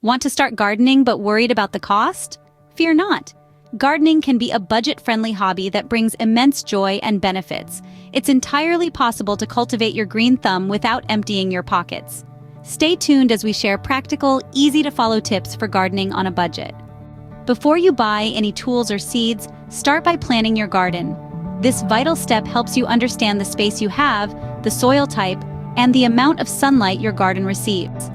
Want to start gardening but worried about the cost? Fear not. Gardening can be a budget-friendly hobby that brings immense joy and benefits. It's entirely possible to cultivate your green thumb without emptying your pockets. Stay tuned as we share practical, easy-to-follow tips for gardening on a budget. Before you buy any tools or seeds, start by planning your garden. This vital step helps you understand the space you have, the soil type, and the amount of sunlight your garden receives.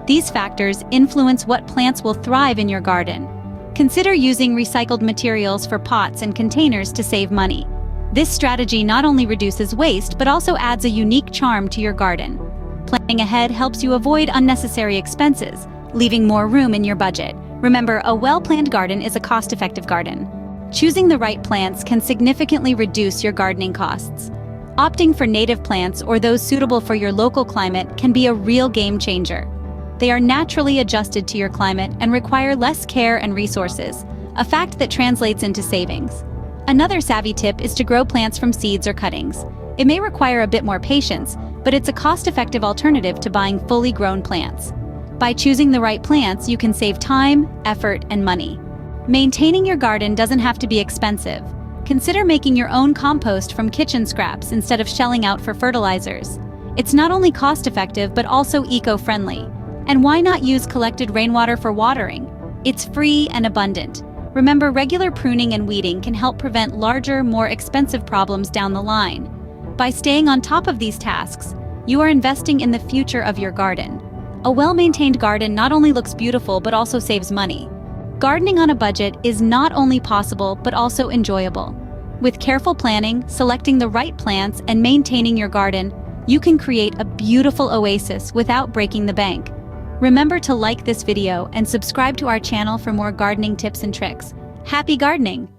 These factors influence what plants will thrive in your garden. Consider using recycled materials for pots and containers to save money. This strategy not only reduces waste but also adds a unique charm to your garden. Planning ahead helps you avoid unnecessary expenses, leaving more room in your budget. Remember, a well-planned garden is a cost-effective garden. Choosing the right plants can significantly reduce your gardening costs. Opting for native plants or those suitable for your local climate can be a real game changer. They are naturally adjusted to your climate and require less care and resources, a fact that translates into savings. Another savvy tip is to grow plants from seeds or cuttings. It may require a bit more patience, but it's a cost-effective alternative to buying fully grown plants. By choosing the right plants, you can save time, effort, and money. Maintaining your garden doesn't have to be expensive. Consider making your own compost from kitchen scraps instead of shelling out for fertilizers. It's not only cost-effective but also eco-friendly. And why not use collected rainwater for watering? It's free and abundant. Remember, regular pruning and weeding can help prevent larger, more expensive problems down the line. By staying on top of these tasks, you are investing in the future of your garden. A well-maintained garden not only looks beautiful but also saves money. Gardening on a budget is not only possible but also enjoyable. With careful planning, selecting the right plants, and maintaining your garden, you can create a beautiful oasis without breaking the bank. Remember to like this video and subscribe to our channel for more gardening tips and tricks. Happy gardening!